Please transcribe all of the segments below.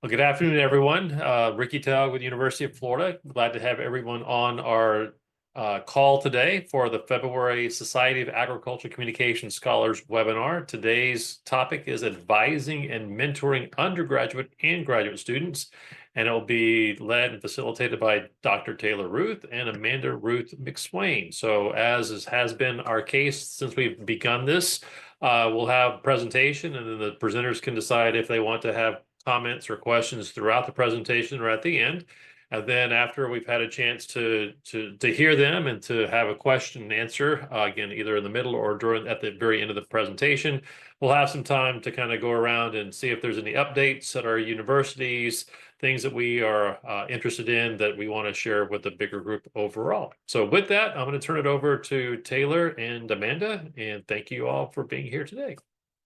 Well, good afternoon, everyone. Ricky Taug with the University of Florida. Glad to have everyone on our call today for the February Society of Agriculture Communication Scholars webinar. Today's topic is advising and mentoring undergraduate and graduate students, and it will be led and facilitated by Dr. Taylor Ruth and Amanda Ruth McSwain. So, has been our case since we've begun this, we'll have a presentation, and then the presenters can decide if they want to have comments or questions throughout the presentation or at the end. And then after we've had a chance to hear them and to have a question and answer, again, either in the middle or during at the very end of the presentation, we'll have some time to kind of go around and see if there's any updates at our universities, things that we are interested in that we want to share with the bigger group overall. So with that, I'm going to turn it over to Taylor and Amanda, and thank you all for being here today.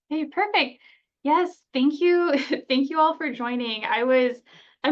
Hey, perfect. Yes, thank you. Thank you all for joining. I'm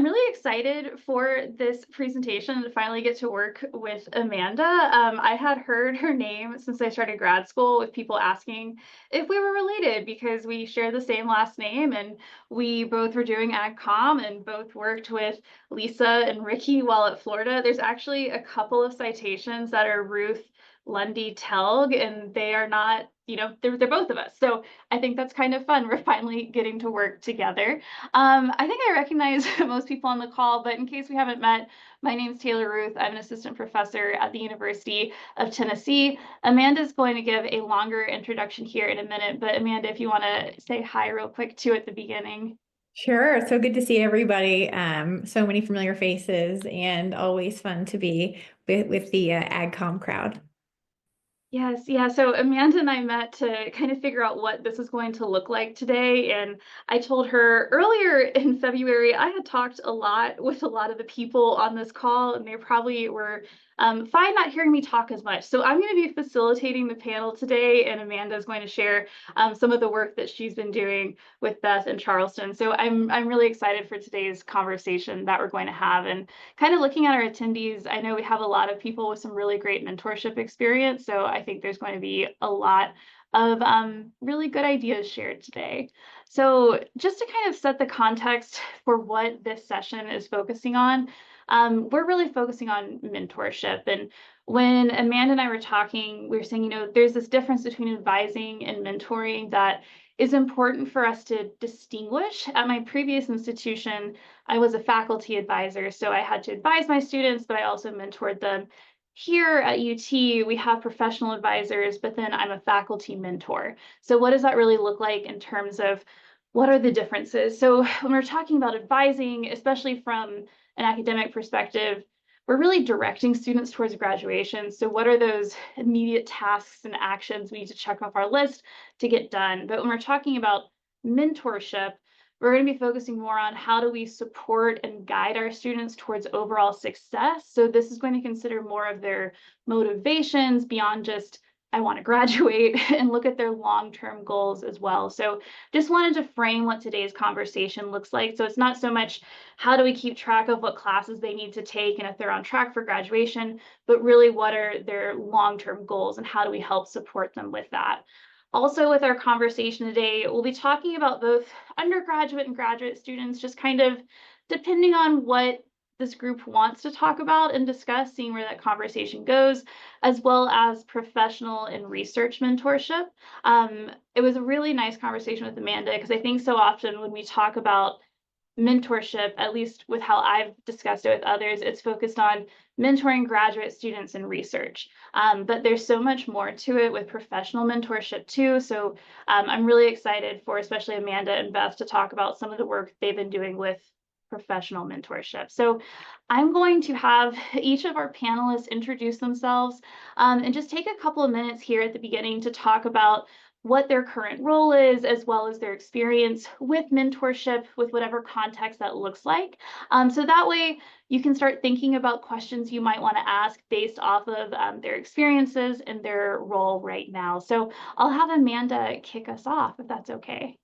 really excited for this presentation to finally get to work with Amanda. I had heard her name since I started grad school with people asking if we were related because we share the same last name and we both were doing ag comm and both worked with Lisa and Ricky while at Florida. There's actually a couple of citations that are Ruth Lundy Telg, and they are not, they're both of us. So I think that's kind of fun. We're finally getting to work together. I think I recognize most people on the call, but in case we haven't met, my name's Taylor Ruth. I'm an assistant professor at the University of Tennessee. Amanda's going to give a longer introduction here in a minute, but Amanda, if you want to say hi real quick too at the beginning. Sure. So good to see everybody. So many familiar faces and always fun to be with the AgCom crowd. Yes, yeah. So Amanda and I met to kind of figure out what this is going to look like today. And I told her earlier in February, I had talked a lot with a lot of the people on this call, and they probably were fine not hearing me talk as much. So I'm going to be facilitating the panel today, and Amanda is going to share some of the work that she's been doing with Beth in Charleston. So I'm really excited for today's conversation that we're going to have. And kind of looking at our attendees, I know we have a lot of people with some really great mentorship experience. So I think there's going to be a lot of really good ideas shared today. So just to kind of set the context for what this session is focusing on, we're really focusing on mentorship. And when Amanda and I were talking, we were saying, there's this difference between advising and mentoring that is important for us to distinguish. At my previous institution, I was a faculty advisor, so I had to advise my students, but I also mentored them. Here at UT, we have professional advisors, but then I'm a faculty mentor. So what does that really look like in terms of what are the differences? So when we're talking about advising, especially from an academic perspective, we're really directing students towards graduation. So what are those immediate tasks and actions we need to check off our list to get done? But when we're talking about mentorship, we're going to be focusing more on how do we support and guide our students towards overall success. So this is going to consider more of their motivations beyond just I want to graduate and look at their long-term goals as well. So just wanted to frame what today's conversation looks like. So it's not so much how do we keep track of what classes they need to take and if they're on track for graduation, but really what are their long-term goals and how do we help support them with that. Also, with our conversation today, we'll be talking about both undergraduate and graduate students, just kind of depending on what this group wants to talk about and discuss, seeing where that conversation goes, as well as professional and research mentorship. It was a really nice conversation with Amanda because I think so often when we talk about mentorship, at least with how I've discussed it with others, it's focused on mentoring graduate students in research. But there's so much more to it with professional mentorship too. So I'm really excited for especially Amanda and Beth to talk about some of the work they've been doing with professional mentorship. So I'm going to have each of our panelists introduce themselves and just take a couple of minutes here at the beginning to talk about what their current role is, as well as their experience with mentorship, with whatever context that looks like. So that way you can start thinking about questions you might want to ask based off of their experiences and their role right now. So I'll have Amanda kick us off, if that's okay.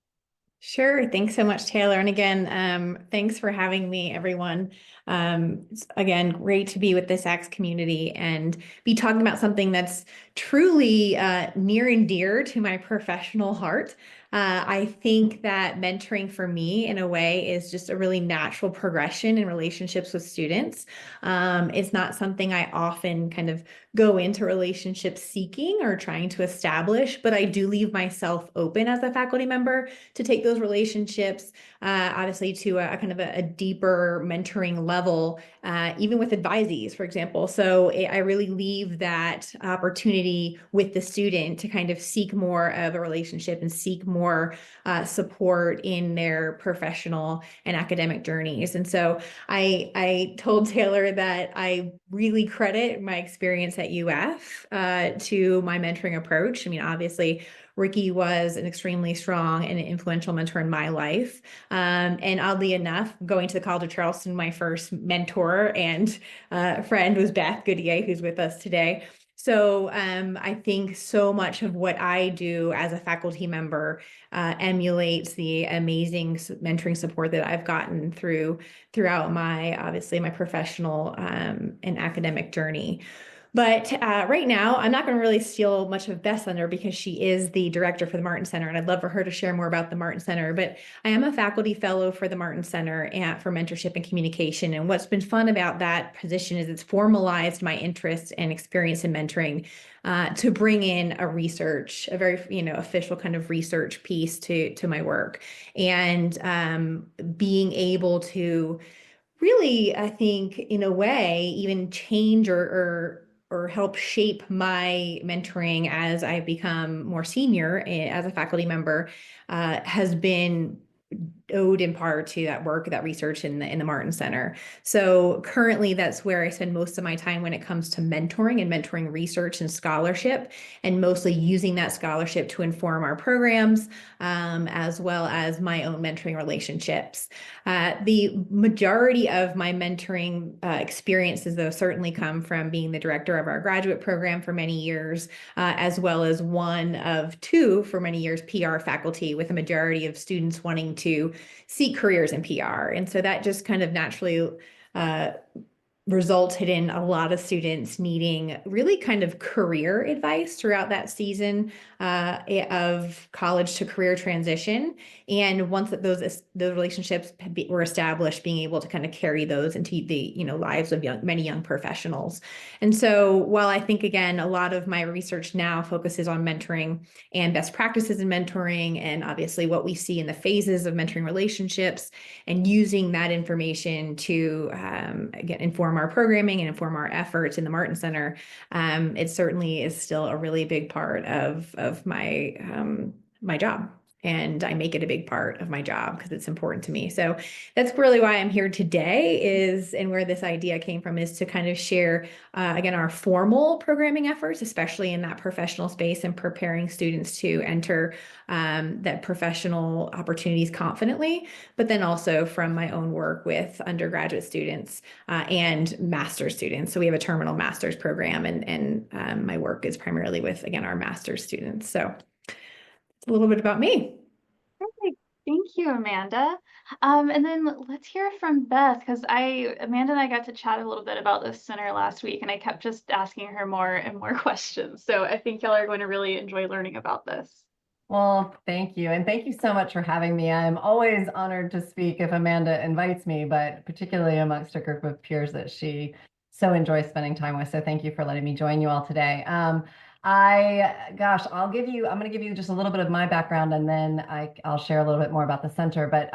Sure. Thanks so much, Taylor. And again, thanks for having me, everyone. Again, great to be with this AX community and be talking about something that's truly near and dear to my professional heart. I think that mentoring for me, in a way, is just a really natural progression in relationships with students. It's not something I often kind of go into relationships seeking or trying to establish, but I do leave myself open as a faculty member to take those relationships, obviously to a kind of a deeper mentoring level, even with advisees, for example. So I really leave that opportunity with the student to kind of seek more of a relationship and seek more support in their professional and academic journeys. And so I told Taylor that I really credit my experience at UF to my mentoring approach. I mean, obviously, Ricky was an extremely strong and influential mentor in my life. And oddly enough, going to the College of Charleston, my first mentor and friend was Beth Goodyear, who's with us today. So I think so much of what I do as a faculty member emulates the amazing mentoring support that I've gotten throughout my, obviously, my professional and academic journey. But right now, I'm not going to really steal much of Beth's thunder because she is the director for the Martin Center, and I'd love for her to share more about the Martin Center. But I am a faculty fellow for the Martin Center and for mentorship and communication. And what's been fun about that position is it's formalized my interest and experience in mentoring to bring in a very official kind of research piece to my work, and being able to really, I think, in a way, even change or help shape my mentoring as I've become more senior as a faculty member has been owed in part to that work, that research in the Martin Center. So currently, that's where I spend most of my time when it comes to mentoring and mentoring research and scholarship, and mostly using that scholarship to inform our programs, as well as my own mentoring relationships. The majority of my mentoring experiences, though, certainly come from being the director of our graduate program for many years, as well as one of two for many years PR faculty, with a majority of students wanting to seek careers in PR. And so that just kind of naturally resulted in a lot of students needing really kind of career advice throughout that season of college to career transition. And once that those relationships were established, being able to kind of carry those into the lives of many young professionals. And so while I think, again, a lot of my research now focuses on mentoring and best practices in mentoring, and obviously what we see in the phases of mentoring relationships, and using that information to again inform our programming and inform our efforts in the Martin Center, it certainly is still a really big part of my my job. And I make it a big part of my job because it's important to me. So that's really why I'm here today, and where this idea came from, is to kind of share, again, our formal programming efforts, especially in that professional space, and preparing students to enter that professional opportunities confidently, but then also from my own work with undergraduate students and master's students. So we have a terminal master's program, and my work is primarily with, again, our master's students. So it's a little bit about me. Perfect. Thank you, Amanda. And then let's hear from Beth, because Amanda and I got to chat a little bit about this center last week, and I kept just asking her more and more questions. So I think y'all are going to really enjoy learning about this. Well, thank you. And thank you so much for having me. I'm always honored to speak if Amanda invites me, but particularly amongst a group of peers that she so enjoys spending time with. So thank you for letting me join you all today. I'm going to give you just a little bit of my background, and then I'll share a little bit more about the center. But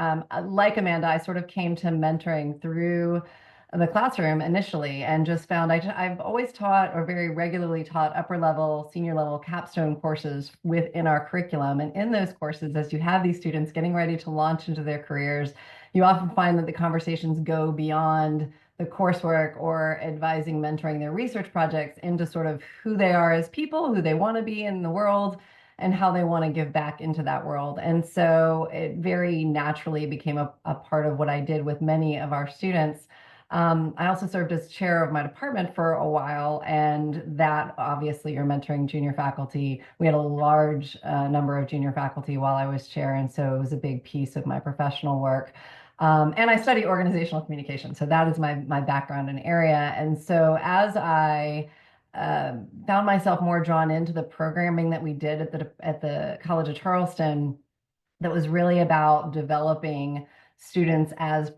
like Amanda, I sort of came to mentoring through the classroom initially, and just found I've always taught, or very regularly taught, upper level, senior level capstone courses within our curriculum. And in those courses, as you have these students getting ready to launch into their careers, you often find that the conversations go beyond the coursework or advising, mentoring their research projects, into sort of who they are as people, who they want to be in the world, and how they want to give back into that world. And so it very naturally became a part of what I did with many of our students. I also served as chair of my department for a while, and that, obviously, you're mentoring junior faculty. We had a large number of junior faculty while I was chair, and so it was a big piece of my professional work. And I study organizational communication, so that is my background and area. And so as I found myself more drawn into the programming that we did at the College of Charleston, that was really about developing students as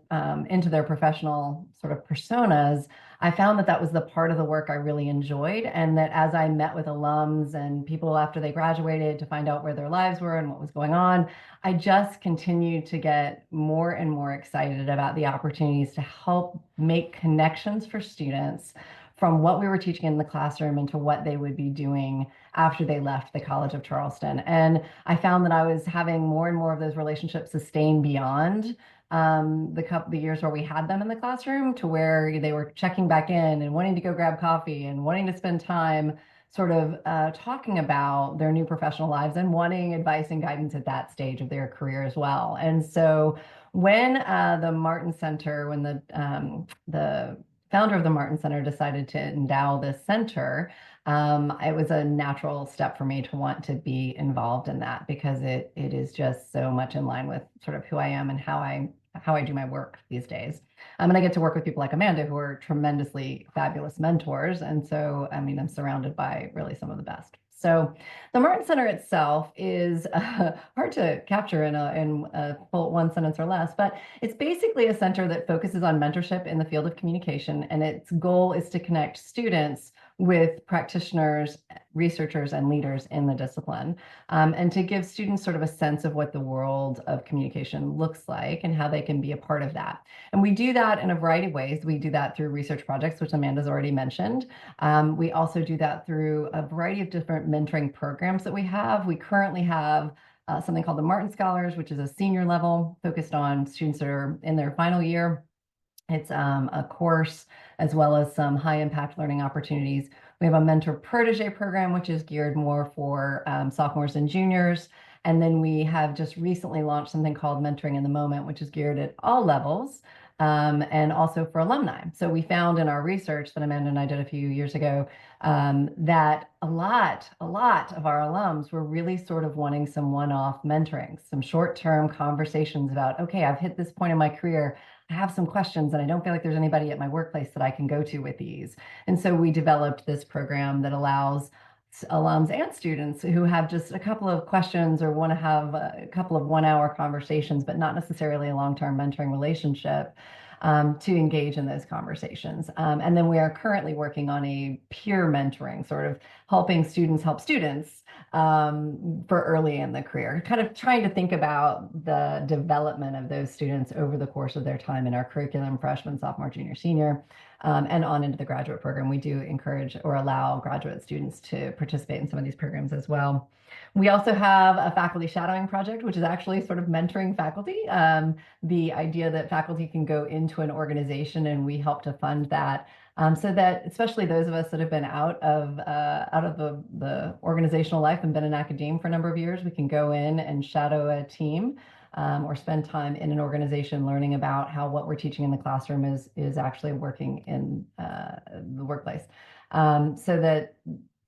into their professional sort of personas, I found that that was the part of the work I really enjoyed. And that as I met with alums and people after they graduated to find out where their lives were and what was going on, I just continued to get more and more excited about the opportunities to help make connections for students from what we were teaching in the classroom into what they would be doing after they left the College of Charleston. And I found that I was having more and more of those relationships sustain beyond the years where we had them in the classroom, to where they were checking back in and wanting to go grab coffee and wanting to spend time sort of talking about their new professional lives and wanting advice and guidance at that stage of their career as well. And so when the Martin Center, when the founder of the Martin Center decided to endow this center, it was a natural step for me to want to be involved in that, because it is just so much in line with sort of who I am and how I do my work these days. And I get to work with people like Amanda, who are tremendously fabulous mentors. And so, I mean, I'm surrounded by really some of the best. So the Martin Center itself is hard to capture in a full one sentence or less, but it's basically a center that focuses on mentorship in the field of communication. And its goal is to connect students with practitioners, researchers, and leaders in the discipline, and to give students sort of a sense of what the world of communication looks like and how they can be a part of that. And we do that in a variety of ways. We do that through research projects, which Amanda's already mentioned. We also do that through a variety of different mentoring programs that we have. We currently have something called the Martin Scholars, which is a senior level focused on students that are in their final year. It's a course as well as some high impact learning opportunities. We have a mentor protege program, which is geared more for sophomores and juniors. And then we have just recently launched something called Mentoring in the Moment, which is geared at all levels, and also for alumni. So we found in our research that Amanda and I did a few years ago that a lot of our alums were really sort of wanting some one-off mentoring, some short-term conversations about, okay, I've hit this point in my career, I have some questions and I don't feel like there's anybody at my workplace that I can go to with these. And so we developed this program that allows alums and students who have just a couple of questions or want to have a couple of one-hour conversations, but not necessarily a long-term mentoring relationship, to engage in those conversations. And then we are currently working on a peer mentoring, sort of helping students help students for early in the career, kind of trying to think about the development of those students over the course of their time in our curriculum, freshman, sophomore, junior, senior, and on into the graduate program. We do encourage or allow graduate students to participate in some of these programs as well. We also have a faculty shadowing project, which is actually sort of mentoring faculty. The idea that faculty can go into an organization and we help to fund that, so that especially those of us that have been out of the organizational life and been in academia for a number of years, we can go in and shadow a team, or spend time in an organization learning about how what we're teaching in the classroom is actually working in the workplace. So that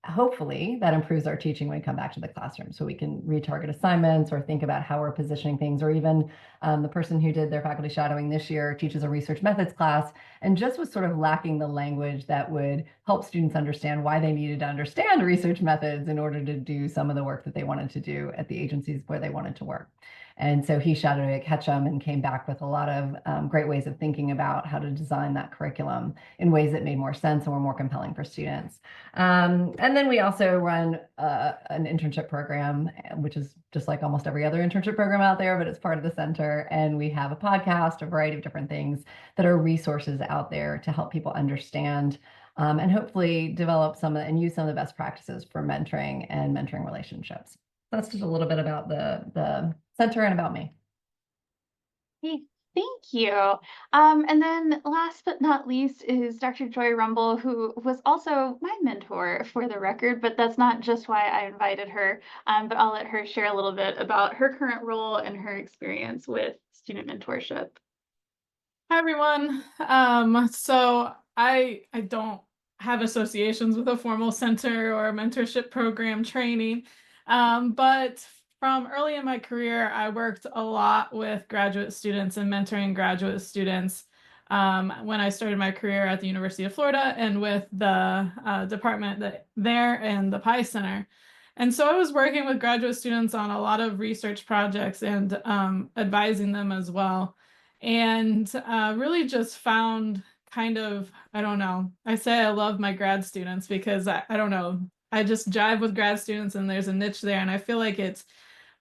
hopefully that improves our teaching when we come back to the classroom, so we can retarget assignments or think about how we're positioning things. Or even the person who did their faculty shadowing this year teaches a research methods class and just was sort of lacking the language that would help students understand why they needed to understand research methods in order to do some of the work that they wanted to do at the agencies where they wanted to work. And so he shadowed at Ketchum and came back with a lot of great ways of thinking about how to design that curriculum in ways that made more sense and were more compelling for students. And then we also run an internship program, which is just like almost every other internship program out there, but it's part of the center. And we have a podcast, a variety of different things that are resources out there to help people understand and hopefully develop some and use some of the best practices for mentoring and mentoring relationships. That's just a little bit about the center and about me. Hey, thank you. And then last but not least is Dr. Joy Rumble, who was also my mentor for the record, but that's not just why I invited her, but I'll let her share a little bit about her current role and her experience with student mentorship. Hi, everyone. So I don't have associations with a formal center or a mentorship program training, but from early in my career, I worked a lot with graduate students and mentoring graduate students when I started my career at the University of Florida and with the department there and the PI Center. And so I was working with graduate students on a lot of research projects and advising them as well. And really just found kind of, I don't know, I say I love my grad students because I don't know, I just jive with grad students and there's a niche there. And I feel like it's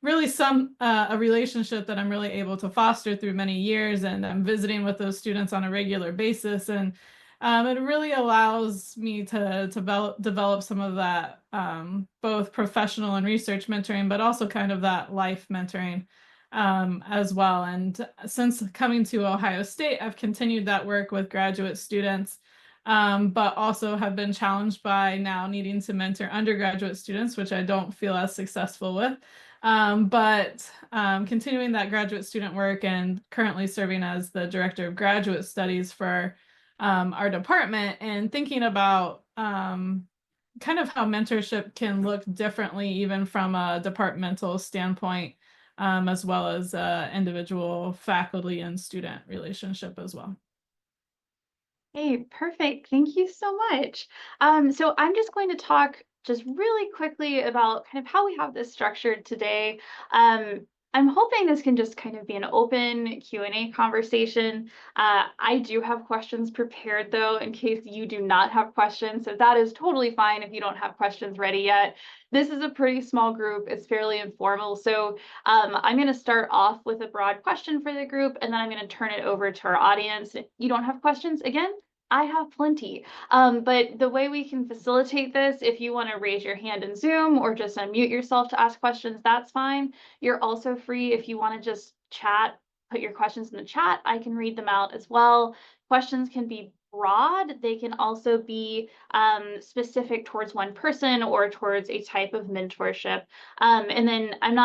really some a relationship that I'm really able to foster through many years, and I'm visiting with those students on a regular basis, and it really allows me to develop some of that both professional and research mentoring, but also kind of that life mentoring as well. And since coming to Ohio State, I've continued that work with graduate students. But also have been challenged by now needing to mentor undergraduate students, which I don't feel as successful with. But continuing that graduate student work and currently serving as the director of graduate studies for our department, and thinking about kind of how mentorship can look differently, even from a departmental standpoint, as well as individual faculty and student relationship as well. Hey, perfect. Thank you so much. So I'm just going to talk just really quickly about kind of how we have this structured today. I'm hoping this can just kind of be an open Q&A conversation. I do have questions prepared though, in case you do not have questions. So that is totally fine if you don't have questions ready yet. This is a pretty small group. It's fairly informal. So I'm going to start off with a broad question for the group, and then I'm going to turn it over to our audience. If you don't have questions, again, I have plenty. But the way we can facilitate this, if you want to raise your hand in Zoom or just unmute yourself to ask questions, that's fine. You're also free if you want to just chat, put your questions in the chat. I can read them out as well. Questions can be broad. They can also be specific towards one person or towards a type of mentorship. And then I'm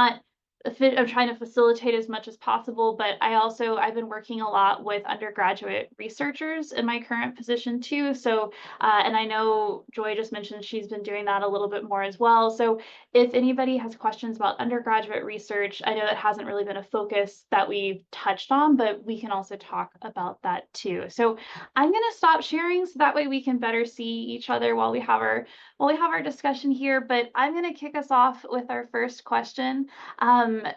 trying to facilitate as much as possible, but I've been working a lot with undergraduate researchers in my current position too. So, and I know Joy just mentioned she's been doing that a little bit more as well. So if anybody has questions about undergraduate research, I know that hasn't really been a focus that we've touched on, but we can also talk about that too. So I'm going to stop sharing so that way we can better see each other while we have our discussion here. But I'm going to kick us off with our first question.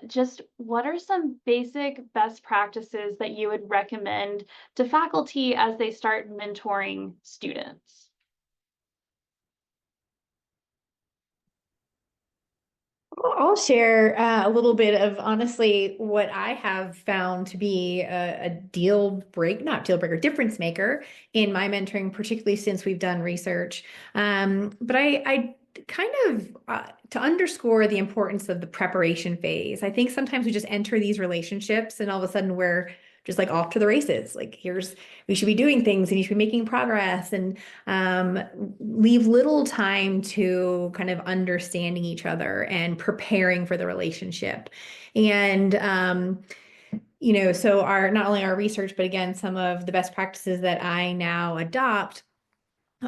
Just what are some basic best practices that you would recommend to faculty as they start mentoring students? I'll share a little bit of honestly what I have found to be a not deal breaker, difference maker in my mentoring, particularly since we've done research. But I kind of to underscore the importance of the preparation phase. I think sometimes we just enter these relationships and all of a sudden we're just like off to the races. Like we should be doing things and you should be making progress, and leave little time to kind of understanding each other and preparing for the relationship. And so not only our research, but again, some of the best practices that I now adopt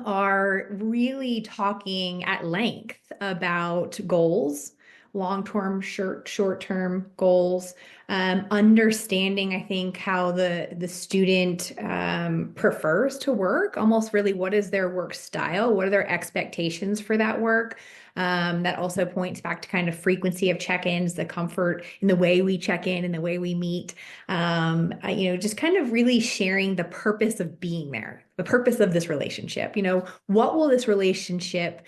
are really talking at length about goals, long-term, short-term goals, understanding, I think, how the student prefers to work, almost really what is their work style, what are their expectations for that work. That also points back to kind of frequency of check-ins, the comfort in the way we check in and the way we meet. Just kind of really sharing the purpose of being there, the purpose of this relationship. What will this relationship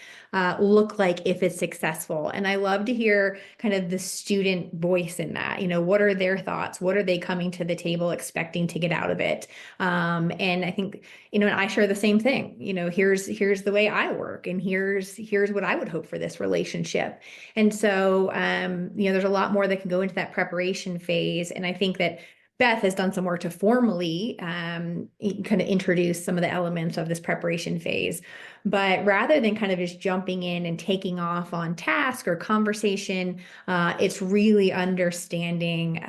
look like if it's successful? And I love to hear kind of the student voice in that. What are their thoughts? What are they coming to the table expecting to get out of it? And I think, and I share the same thing. Here's the way I work, and here's what I would hope for this relationship. And so, there's a lot more that can go into that preparation phase. And I think that Beth has done some work to formally kind of introduce some of the elements of this preparation phase. But rather than kind of just jumping in and taking off on task or conversation, it's really understanding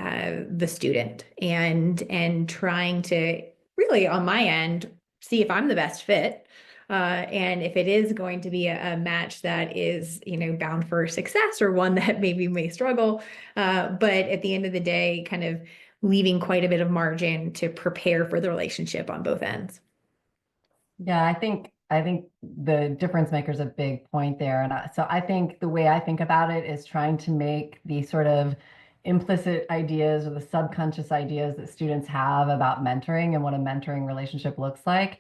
the student and trying to really, on my end, see if I'm the best fit. And if it is going to be a match that is, bound for success, or one that maybe may struggle, but at the end of the day, kind of leaving quite a bit of margin to prepare for the relationship on both ends. Yeah, I think I think the difference maker is a big point there. And so I think the way I think about it is trying to make the sort of implicit ideas or the subconscious ideas that students have about mentoring and what a mentoring relationship looks like,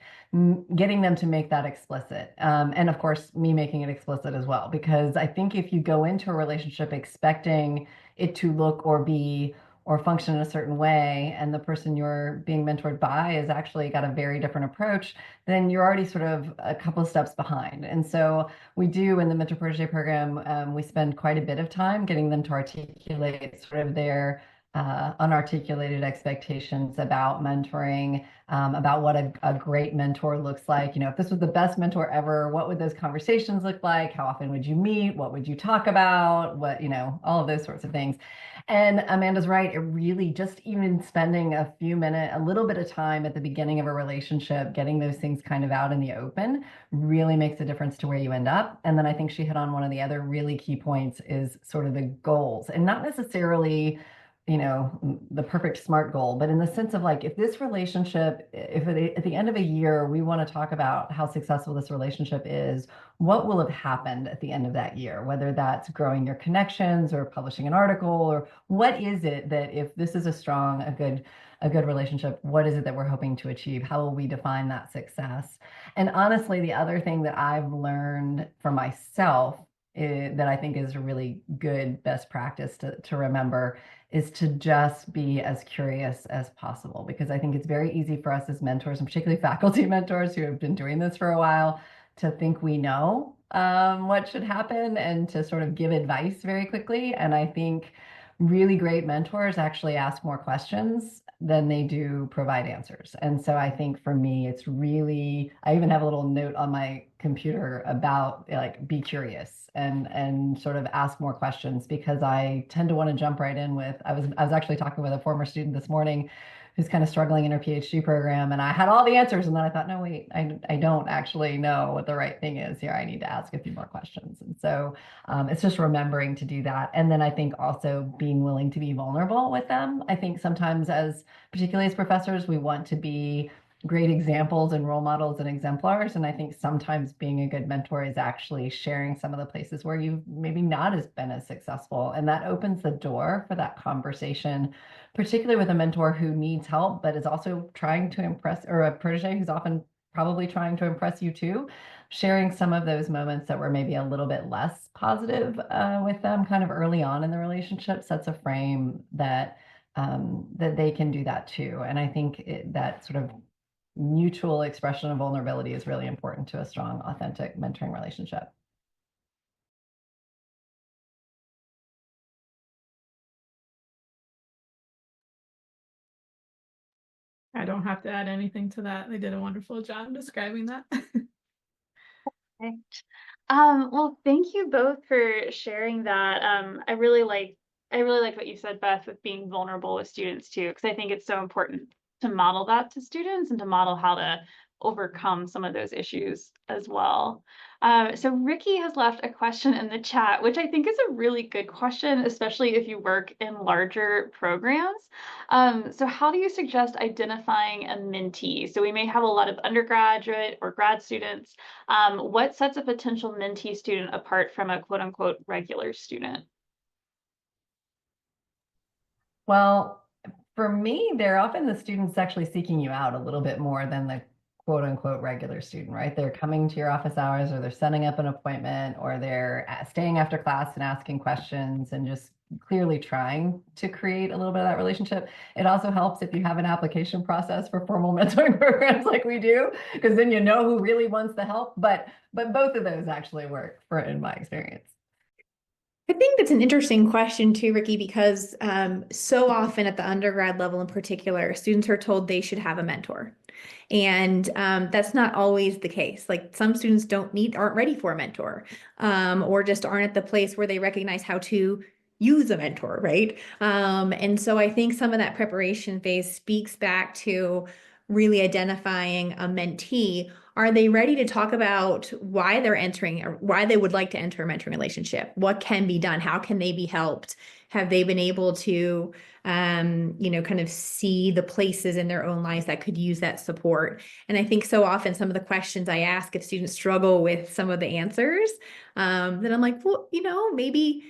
getting them to make that explicit. And of course, me making it explicit as well, because I think if you go into a relationship expecting it to look or be or function in a certain way, and the person you're being mentored by is actually got a very different approach, then you're already sort of a couple of steps behind. And so we do in the mentor protege program, we spend quite a bit of time getting them to articulate sort of their unarticulated expectations about mentoring, about what a great mentor looks like. If this was the best mentor ever, what would those conversations look like? How often would you meet? What would you talk about? What, all of those sorts of things. And Amanda's right. It really just even spending a little bit of time at the beginning of a relationship, getting those things kind of out in the open really makes a difference to where you end up. And then I think she hit on one of the other really key points is sort of the goals, and not necessarily the perfect SMART goal, but in the sense of like, if this relationship, if at the end of a year, we want to talk about how successful this relationship is, what will have happened at the end of that year, whether that's growing your connections or publishing an article, or what is it that if this is a good relationship, what is it that we're hoping to achieve? How will we define that success? And honestly, the other thing that I've learned for myself that I think is a really good best practice to remember is to just be as curious as possible, because I think it's very easy for us as mentors, and particularly faculty mentors who have been doing this for a while, to think we know what should happen and to sort of give advice very quickly. And I think really great mentors actually ask more questions than they do provide answers. And so I think for me, it's really, I even have a little note on my computer about like, be curious and sort of ask more questions, because I tend to want to jump right in with, I was actually talking with a former student this morning who's kind of struggling in her PhD program, and I had all the answers, and then I thought, no, wait, I don't actually know what the right thing is here. I need to ask a few more questions. And so it's just remembering to do that. And then I think also being willing to be vulnerable with them. I think sometimes particularly as professors, we want to be great examples and role models and exemplars. And I think sometimes being a good mentor is actually sharing some of the places where you've maybe not been as successful. And that opens the door for that conversation, particularly with a mentor who needs help, but is also trying to impress, or a protege who's often probably trying to impress you too. Sharing some of those moments that were maybe a little bit less positive with them kind of early on in the relationship sets a frame that they can do that too. And I think that sort of mutual expression of vulnerability is really important to a strong, authentic mentoring relationship. I don't have to add anything to that. They did a wonderful job describing that. Perfect. Well, thank you both for sharing that. I really like what you said, Beth, with being vulnerable with students too, because I think it's so important to model that to students and to model how to overcome some of those issues as well. So Ricky has left a question in the chat, which I think is a really good question, especially if you work in larger programs. So how do you suggest identifying a mentee? So we may have a lot of undergraduate or grad students. What sets a potential mentee student apart from a quote unquote regular student? Well, for me, they're often the students actually seeking you out a little bit more than the quote unquote regular student, right? They're coming to your office hours, or they're setting up an appointment, or they're staying after class and asking questions and just clearly trying to create a little bit of that relationship. It also helps if you have an application process for formal mentoring programs like we do, because then you know who really wants the help. But both of those actually work in my experience. I think that's an interesting question too, Ricky, because so often at the undergrad level in particular, students are told they should have a mentor. And that's not always the case. Like some students aren't ready for a mentor, or just aren't at the place where they recognize how to use a mentor, right? And so I think some of that preparation phase speaks back to really identifying a mentee. Are they ready to talk about why they're entering or why they would like to enter a mentoring relationship? What can be done? How can they be helped? Have they been able to, kind of see the places in their own lives that could use that support? And I think so often some of the questions I ask, if students struggle with some of the answers, then I'm like, well, maybe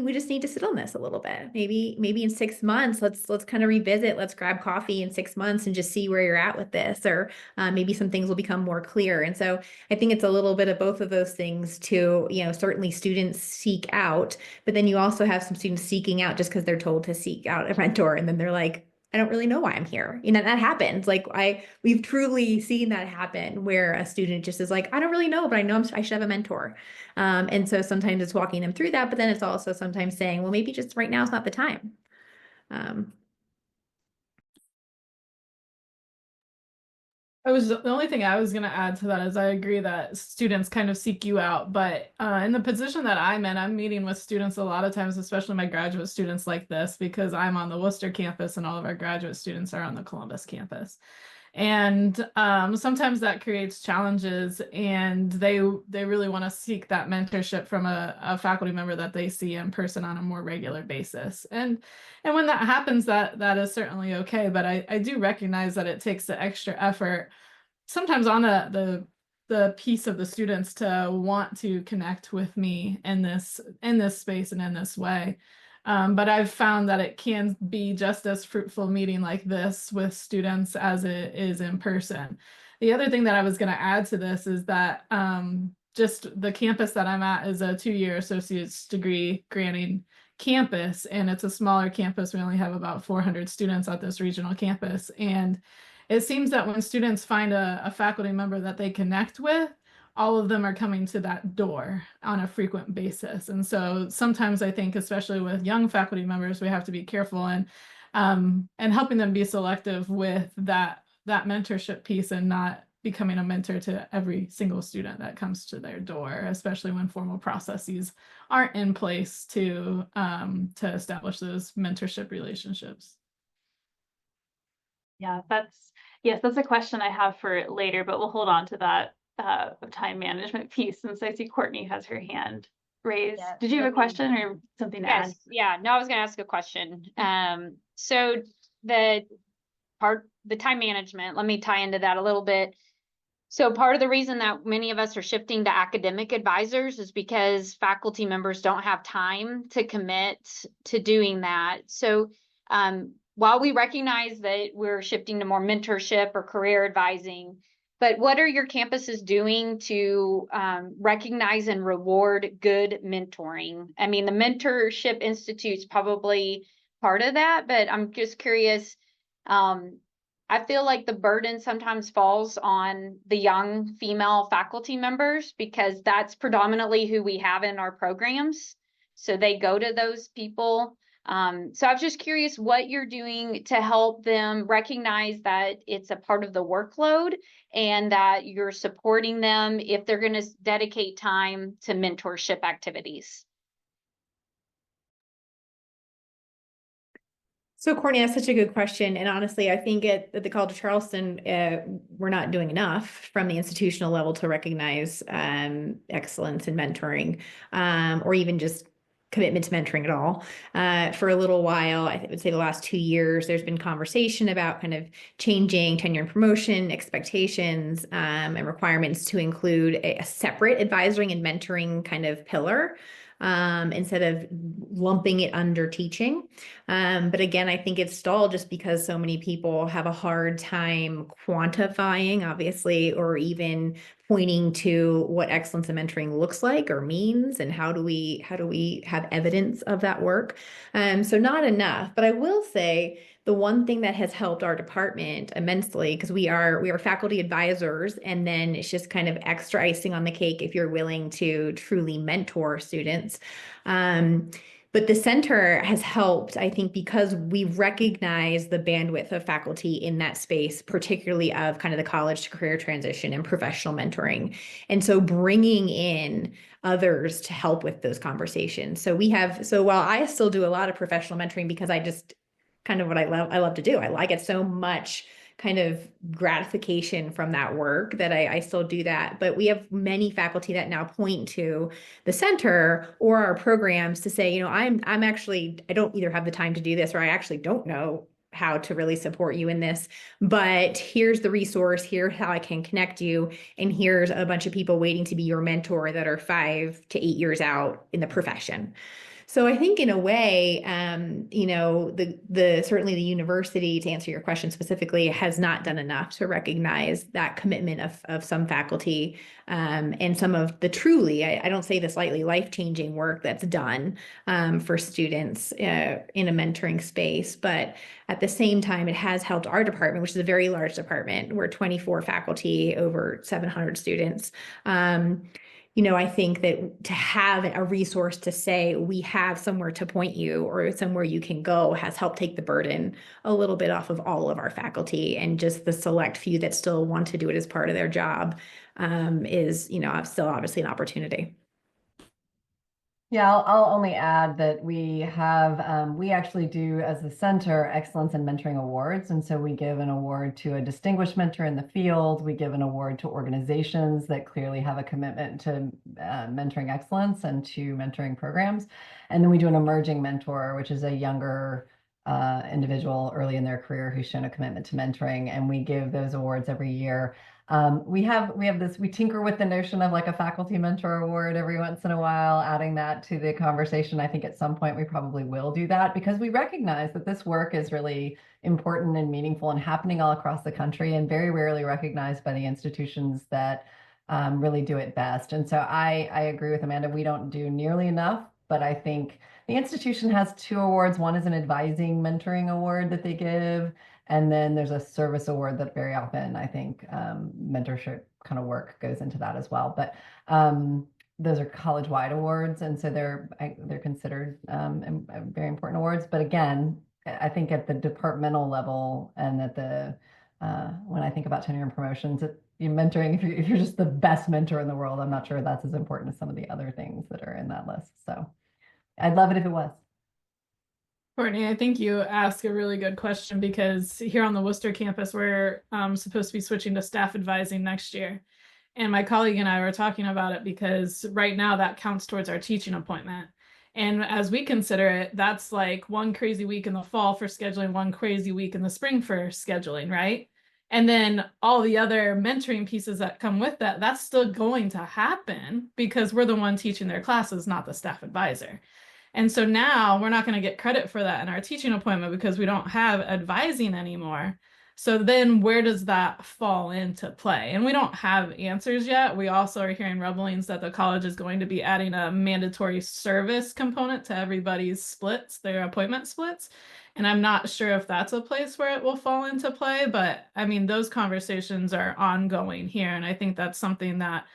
we just need to sit on this a little bit. Maybe in 6 months, let's kind of revisit. Let's grab coffee in 6 months and just see where you're at with this, or maybe some things will become more clear. And so I think it's a little bit of both of those things to, certainly students seek out, but then you also have some students seeking out just because they're told to seek out a mentor, and then they're like, I don't really know why I'm here. That happens. Like we've truly seen that happen where a student just is like, I don't really know, but I know I should have a mentor. And so sometimes it's walking them through that, but then it's also sometimes saying, well, maybe just right now is not the time. The only thing I was going to add to that is I agree that students kind of seek you out, but in the position that I'm in, I'm meeting with students a lot of times, especially my graduate students like this, because I'm on the Worcester campus and all of our graduate students are on the Columbus campus. And sometimes that creates challenges, and they really want to seek that mentorship from a faculty member that they see in person on a more regular basis. And when that happens, that is certainly okay. But I do recognize that it takes the extra effort sometimes on the piece of the students to want to connect with me in this space and in this way. But I've found that it can be just as fruitful meeting like this with students as it is in person. The other thing that I was going to add to this is that just the campus that I'm at is a 2-year associate's degree granting campus, and it's a smaller campus. We only have about 400 students at this regional campus. And it seems that when students find a faculty member that they connect with, all of them are coming to that door on a frequent basis. And so sometimes I think, especially with young faculty members, we have to be careful and helping them be selective with that mentorship piece, and not becoming a mentor to every single student that comes to their door, especially when formal processes aren't in place to establish those mentorship relationships. Yeah, that's a question I have for later, but we'll hold on to that time management piece since I see Courtney has her hand raised. Yes, Did you have a question or something to add? Yes, yeah, no, I was going to ask a question. So the time management, let me tie into that a little bit. So part of the reason that many of us are shifting to academic advisors is because faculty members don't have time to commit to doing that. So while we recognize that we're shifting to more mentorship or career advising, but what are your campuses doing to recognize and reward good mentoring? I mean, the Mentorship Institute's probably part of that, but I'm just curious. I feel like the burden sometimes falls on the young female faculty members because that's predominantly who we have in our programs. So they go to those people. So I was just curious what you're doing to help them recognize that it's a part of the workload and that you're supporting them if they're going to dedicate time to mentorship activities. So Courtney, that's such a good question. And honestly, I think at the College of Charleston, we're not doing enough from the institutional level to recognize excellence in mentoring, or even just commitment to mentoring at all. For a little while, I would say the last 2 years, there's been conversation about kind of changing tenure and promotion expectations and requirements to include a separate advisory and mentoring kind of pillar, instead of lumping it under teaching. But again, I think it's stalled just because so many people have a hard time quantifying, obviously, or even pointing to what excellence in mentoring looks like or means, and how do we have evidence of that work. So not enough. But I will say the one thing that has helped our department immensely, because we are faculty advisors, and then it's just kind of extra icing on the cake if you're willing to truly mentor students. But the center has helped, I think, because we recognize the bandwidth of faculty in that space, particularly of kind of the college to career transition and professional mentoring. And so bringing in others to help with those conversations. So while I still do a lot of professional mentoring because I just kind of what I love to do. I get so much kind of gratification from that work that I still do that. But we have many faculty that now point to the center or our programs to say, I'm actually, I don't either have the time to do this, or I actually don't know how to really support you in this, but here's the resource, here's how I can connect you, and here's a bunch of people waiting to be your mentor that are 5 to 8 years out in the profession. So I think in a way, the certainly the university, to answer your question specifically, has not done enough to recognize that commitment of some faculty, and some of the truly, I don't say this lightly, life-changing work that's done for students in a mentoring space. But at the same time, it has helped our department, which is a very large department. We're 24 faculty, over 700 students. I think that to have a resource to say we have somewhere to point you or somewhere you can go has helped take the burden a little bit off of all of our faculty, and just the select few that still want to do it as part of their job is, still obviously an opportunity. Yeah, I'll only add that we actually do, as the center, Excellence in Mentoring Awards. And so we give an award to a distinguished mentor in the field. We give an award to organizations that clearly have a commitment to mentoring excellence and to mentoring programs. And then we do an emerging mentor, which is a younger individual early in their career who's shown a commitment to mentoring. And we give those awards every year. We tinker with the notion of like a faculty mentor award every once in a while, adding that to the conversation. I think at some point we probably will do that, because we recognize that this work is really important and meaningful and happening all across the country, and very rarely recognized by the institutions that really do it best. And so I agree with Amanda. We don't do nearly enough, but I think the institution has 2 awards. One is an advising mentoring award that they give, and then there's a service award that very often, I think, mentorship kind of work goes into that as well. But those are college-wide awards, and so they're considered very important awards. But again, I think at the departmental level and at the when I think about tenure and promotions, mentoring, if you're just the best mentor in the world, I'm not sure that's as important as some of the other things that are in that list. So I'd love it if it was. Courtney, I think you ask a really good question, because here on the Worcester campus, we're supposed to be switching to staff advising next year. And my colleague and I were talking about it because right now that counts towards our teaching appointment. And as we consider it, that's like one crazy week in the fall for scheduling, one crazy week in the spring for scheduling, right? And then all the other mentoring pieces that come with that, that's still going to happen because we're the one teaching their classes, not the staff advisor. And so now we're not going to get credit for that in our teaching appointment because we don't have advising anymore. So then where does that fall into play? And we don't have answers yet. We also are hearing rumblings that the college is going to be adding a mandatory service component to everybody's splits, their appointment splits. And I'm not sure if that's a place where it will fall into play, but I mean, those conversations are ongoing here. And I think that's something that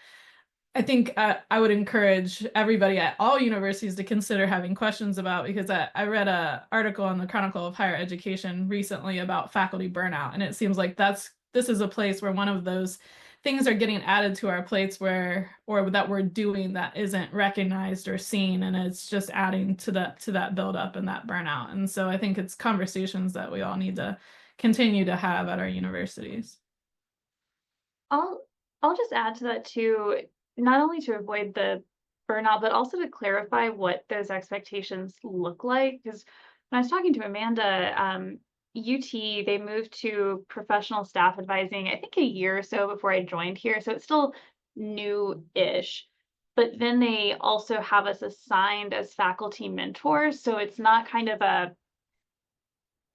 I think I would encourage everybody at all universities to consider having questions about, because I read an article in the Chronicle of Higher Education recently about faculty burnout. And it seems like this is a place where one of those things are getting added to our plates or that we're doing that isn't recognized or seen. And it's just adding to that buildup and that burnout. And so I think it's conversations that we all need to continue to have at our universities. I'll just add to that too, not only to avoid the burnout, but also to clarify what those expectations look like. Because when I was talking to Amanda, UT, they moved to professional staff advising, I think a year or so before I joined here. So it's still new-ish. But then they also have us assigned as faculty mentors. So it's not kind of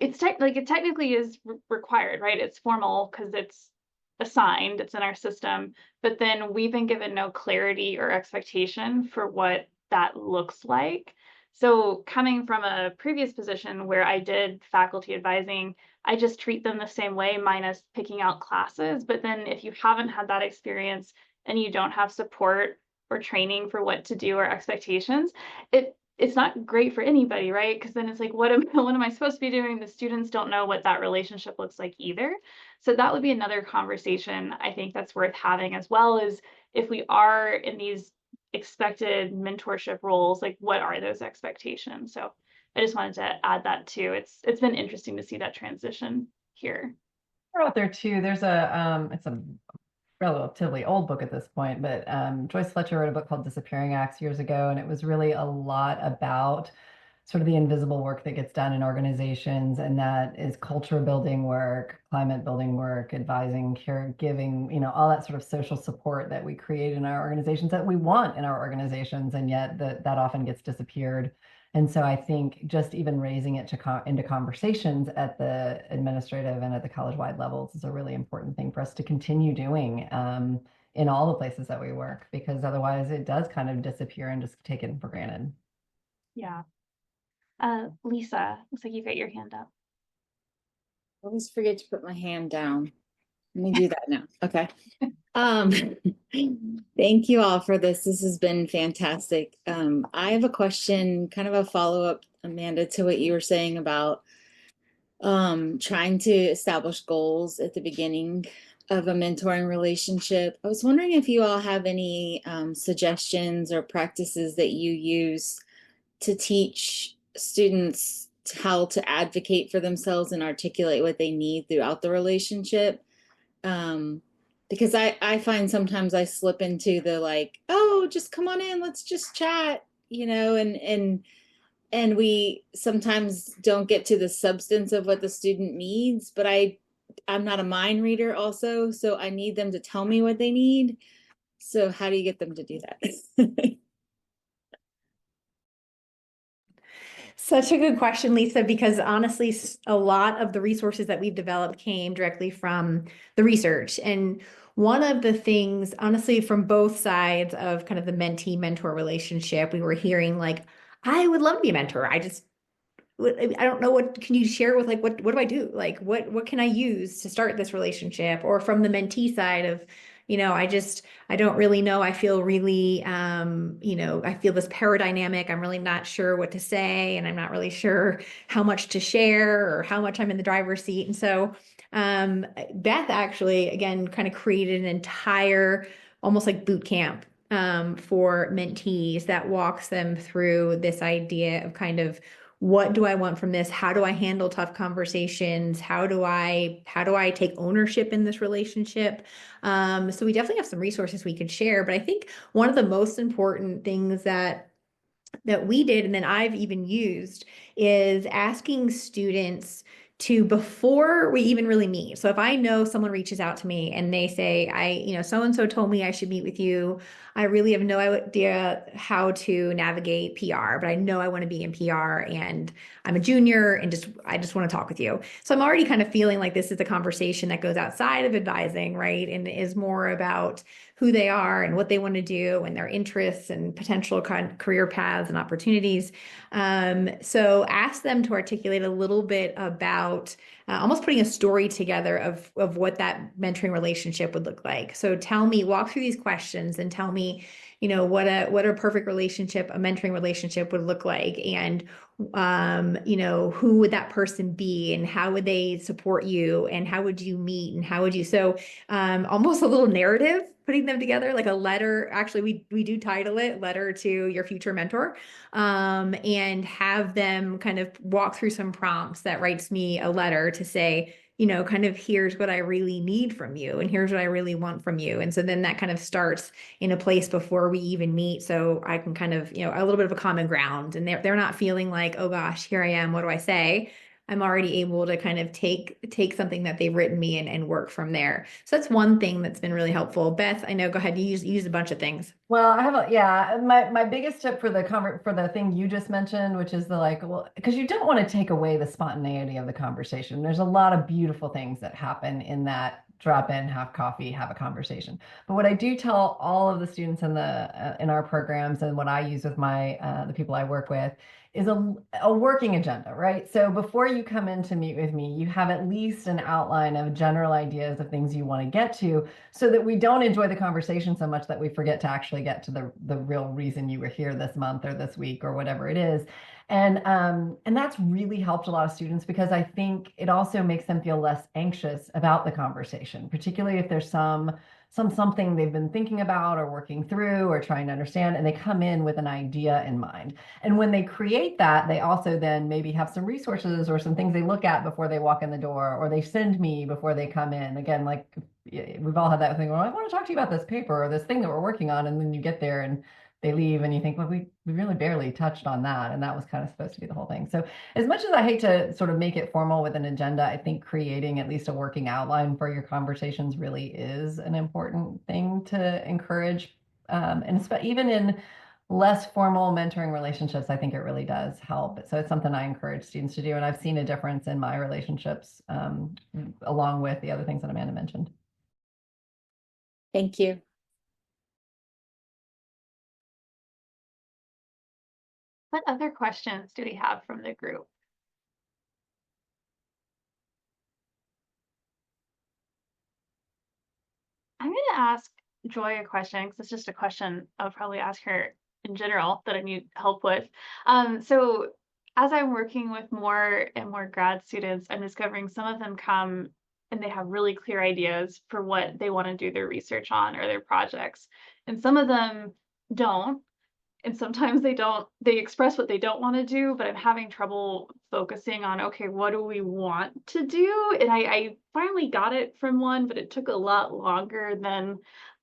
it technically is required, right? It's formal because it's assigned, it's in our system, but then we've been given no clarity or expectation for what that looks like. So coming from a previous position where I did faculty advising, I just treat them the same way, minus picking out classes. But then if you haven't had that experience and you don't have support or training for what to do or expectations, it's not great for anybody, right? Because then it's like, what am I supposed to be doing? The students don't know what that relationship looks like either. So that would be another conversation I think that's worth having, as well as if we are in these expected mentorship roles, like what are those expectations? So I just wanted to add that too. It's been interesting to see that transition here. Out there too, there's it's a relatively old book at this point, but Joyce Fletcher wrote a book called Disappearing Acts years ago, and it was really a lot about sort of the invisible work that gets done in organizations, and that is culture building work, climate building work, advising, caregiving, all that sort of social support that we create in our organizations, that we want in our organizations, and yet that often gets disappeared. And so I think just even raising it into conversations at the administrative and at the college-wide levels is a really important thing for us to continue doing in all the places that we work, because otherwise it does kind of disappear and just take it for granted. Yeah. Lisa, looks like you got your hand up. I always forget to put my hand down. Let me do that now. Okay. Thank you all for this. This has been fantastic. I have a question, kind of a follow-up, Amanda, to what you were saying about trying to establish goals at the beginning of a mentoring relationship. I was wondering if you all have any suggestions or practices that you use to teach students how to advocate for themselves and articulate what they need throughout the relationship. Because I find sometimes I slip into the like, oh, just come on in, let's just chat, and we sometimes don't get to the substance of what the student needs, but I'm not a mind reader also, so I need them to tell me what they need. So how do you get them to do that? Such a good question, Lisa, because honestly, a lot of the resources that we've developed came directly from the research. And one of the things, honestly, from both sides of kind of the mentee-mentor relationship, we were hearing like, I would love to be a mentor. I don't know, what can you share with, like, what do I do? Like, what can I use to start this relationship? Or from the mentee side of, I don't really know. I feel really, I feel this power dynamic. I'm really not sure what to say, and I'm not really sure how much to share or how much I'm in the driver's seat. And so Beth actually, again, kind of created an entire, almost like boot camp for mentees that walks them through this idea of kind of, what do I want from this? How do I handle tough conversations? How do I take ownership in this relationship? So we definitely have some resources we could share, but I think one of the most important things that we did, and then I've even used, is asking students to, before we even really meet. So if I know someone reaches out to me and they say, so-and-so told me I should meet with you. I really have no idea how to navigate PR, but I know I want to be in PR and I'm a junior and I just want to talk with you. So I'm already kind of feeling like this is a conversation that goes outside of advising, right? And is more about who they are and what they want to do and their interests and potential career paths and opportunities. So ask them to articulate a little bit about almost putting a story together of what that mentoring relationship would look like. So walk through these questions and tell me, what a perfect relationship, a mentoring relationship would look like. And who would that person be and how would they support you and how would you meet and how would you, almost a little narrative, putting them together like a letter. Actually, we do title it Letter to Your Future Mentor, and have them kind of walk through some prompts that writes me a letter to say, kind of, here's what I really need from you and here's what I really want from you. And so then that kind of starts in a place before we even meet. So I can kind of, a little bit of a common ground, and they're not feeling like, oh gosh, here I am, what do I say? I'm already able to kind of take something that they've written me and work from there. So that's one thing that's been really helpful. Beth, I know, go ahead. You use a bunch of things. Well, I have my biggest tip for the thing you just mentioned, which is because you don't want to take away the spontaneity of the conversation. There's a lot of beautiful things that happen in that drop in, have coffee, have a conversation. But what I do tell all of the students in our programs, and what I use with the people I work with, is a working agenda, right? So before you come in to meet with me, you have at least an outline of general ideas of things you want to get to, so that we don't enjoy the conversation so much that we forget to actually get to the real reason you were here this month or this week or whatever it is. And that's really helped a lot of students, because I think it also makes them feel less anxious about the conversation, particularly if there's something they've been thinking about or working through or trying to understand, and they come in with an idea in mind. And when they create create that, they also then maybe have some resources or some things they look at before they walk in the door, or they send me before they come in. Again, like we've all had that thing where I want to talk to you about this paper or this thing that we're working on, and then you get there and they leave and you think, well, we really barely touched on that, and that was kind of supposed to be the whole thing. So as much as I hate to sort of make it formal with an agenda, I think creating at least a working outline for your conversations really is an important thing to encourage. And even in less formal mentoring relationships, I think it really does help. So it's something I encourage students to do. And I've seen a difference in my relationships along with the other things that Amanda mentioned. Thank you. What other questions do we have from the group? I'm going to ask Joy a question because it's just a question I'll probably ask her in general that I need help with. So as I'm working with more and more grad students, I'm discovering some of them come and they have really clear ideas for what they want to do their research on or their projects. And some of them don't. And sometimes they express what they don't want to do, but I'm having trouble focusing on, okay, what do we want to do? And I finally got it from one, but it took a lot longer than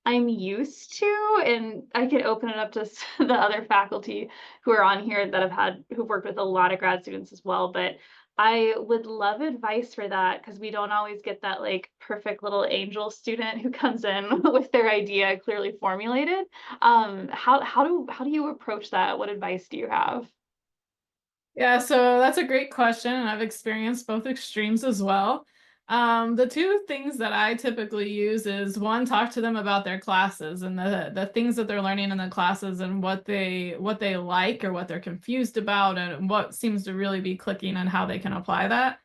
I'm used to. And I can open it up to the other faculty who are on here that who've worked with a lot of grad students as well. But I would love advice for that because we don't always get that like perfect little angel student who comes in with their idea clearly formulated. How do you approach that? What advice do you have? Yeah, so that's a great question, and I've experienced both extremes as well. The two things that I typically use is one, talk to them about their classes and the things that they're learning in the classes and what they like or what they're confused about and what seems to really be clicking and how they can apply that.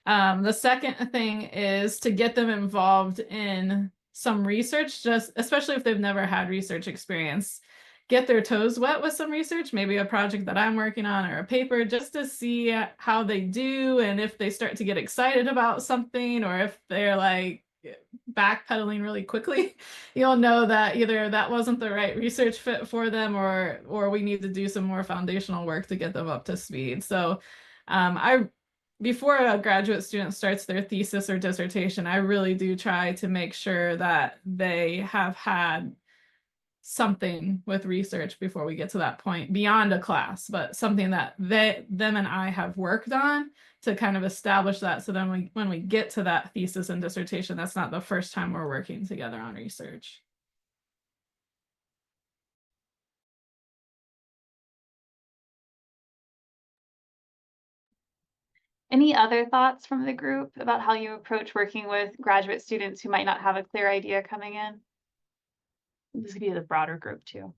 The second thing is to get them involved in some research, just especially if they've never had research experience. Get their toes wet with some research, maybe a project that I'm working on or a paper, just to see how they do and if they start to get excited about something or if they're like backpedaling really quickly. You'll know that either that wasn't the right research fit for them or we need to do some more foundational work to get them up to speed. So I before a graduate student starts their thesis or dissertation, I really do try to make sure that they have had something with research before we get to that point beyond a class, but something that them and I have worked on to kind of establish that. So then when we get to that thesis and dissertation, that's not the first time we're working together on research. Any other thoughts from the group about how you approach working with graduate students who might not have a clear idea coming in? This could be the broader group too.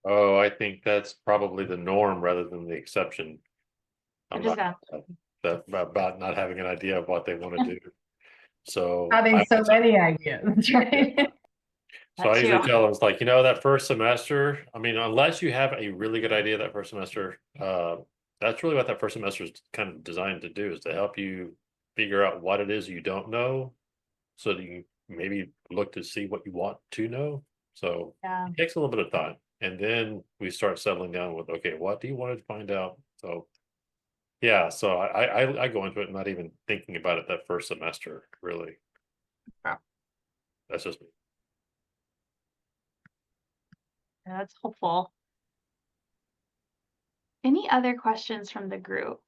Oh, I think that's probably the norm rather than the exception. I'm just not about not having an idea of what they want to do. So Having so many ideas, right? Yeah. So I That usually too. tell them, it's like, that first semester, I mean, unless you have a really good idea that first semester, that's really what that first semester is kind of designed to do, is to help you figure out what it is you don't know so that you maybe look to see what you want to know. So Yeah. it takes a little bit of time. And then we start settling down with, okay, what do you want to find out? So yeah, so I go into it not even thinking about it that first semester, really. Yeah. That's just me. Yeah, that's helpful. Any other questions from the group?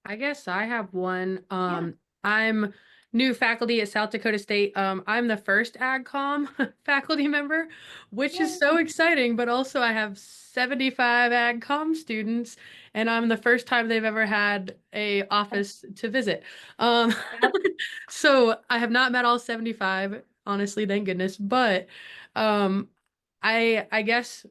I guess I have one. I'm new faculty at South Dakota State. I'm the first AgCom faculty member, which is so exciting, but also I have 75 AgCom students, and I'm the first time they've ever had a office to visit. So I have not met all 75, honestly, thank goodness. But I guess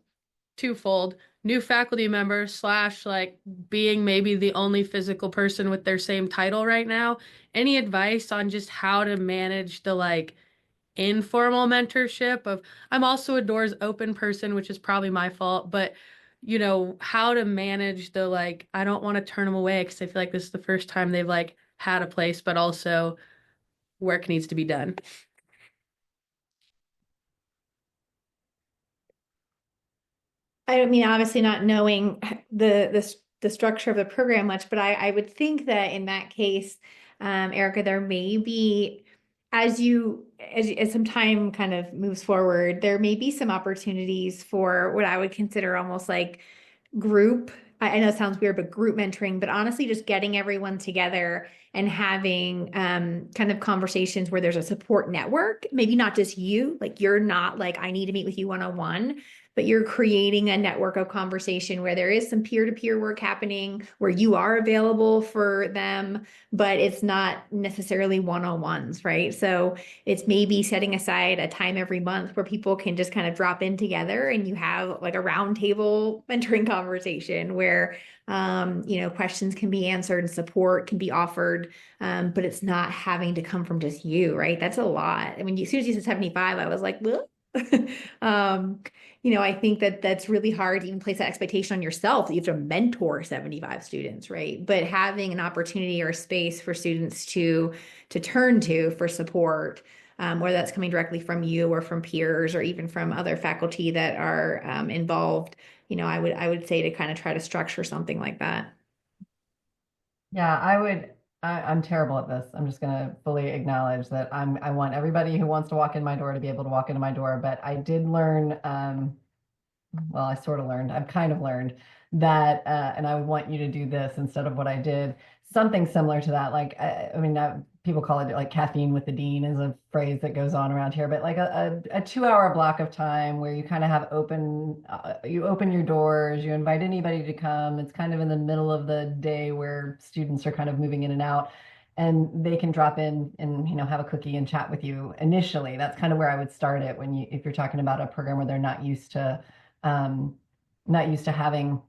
twofold, new faculty member slash like being maybe the only physical person with their same title right now. Any advice on just how to manage the like informal mentorship of, I'm also a doors open person, which is probably my fault, but how to manage the like, I don't want to turn them away because I feel like this is the first time they've like had a place, but also work needs to be done. I mean, obviously not knowing the structure of the program much, but I would think that in that case, Erica, there may be, as some time kind of moves forward, there may be some opportunities for what I would consider almost like group. I know it sounds weird, but group mentoring, but honestly, just getting everyone together and having kind of conversations where there's a support network, maybe not just you, like you're not like, I need to meet with you one-on-one, but you're creating a network of conversation where there is some peer-to-peer work happening, where you are available for them, but it's not necessarily one-on-ones, right? So it's maybe setting aside a time every month where people can just kind of drop in together and you have like a roundtable mentoring conversation where questions can be answered and support can be offered, but it's not having to come from just you, right? That's a lot. I mean, as soon as you said 75, I was like, well, I think that that's really hard to even place that expectation on yourself that you have to mentor 75 students, right? But having an opportunity or a space for students to turn to for support, whether that's coming directly from you or from peers or even from other faculty that are involved, I would say to kind of try to structure something like that. Yeah, I'm terrible at this. I'm just gonna fully acknowledge that I want everybody who wants to walk in my door to be able to walk into my door. But I did learn, well, I sort of learned, I've kind of learned that, and I want you to do this instead of what I did, something similar to that. Like, I mean, people call it like caffeine with the dean is a phrase that goes on around here, but like a 2 hour block of time where you kind of have you open your doors, you invite anybody to come. It's kind of in the middle of the day where students are kind of moving in and out. And they can drop in and have a cookie and chat with you initially. That's kind of where I would start it if you're talking about a program where they're um, not used to having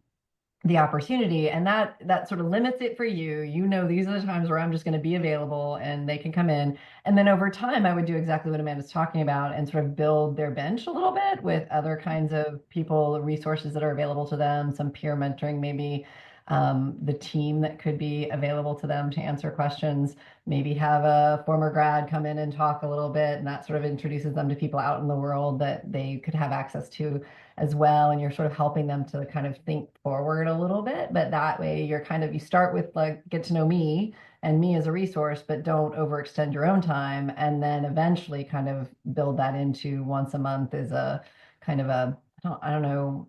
the opportunity, and that sort of limits it for you. These are the times where I'm just going to be available and they can come in. And then over time I would do exactly what Amanda's talking about and sort of build their bench a little bit with other kinds of people, resources that are available to them, some peer mentoring, maybe the team that could be available to them to answer questions, maybe have a former grad come in and talk a little bit, and that sort of introduces them to people out in the world that they could have access to as well. And you're sort of helping them to kind of think forward a little bit, but that way you start with like, get to know me and me as a resource, but don't overextend your own time. And then eventually kind of build that into once a month as a kind of I don't know,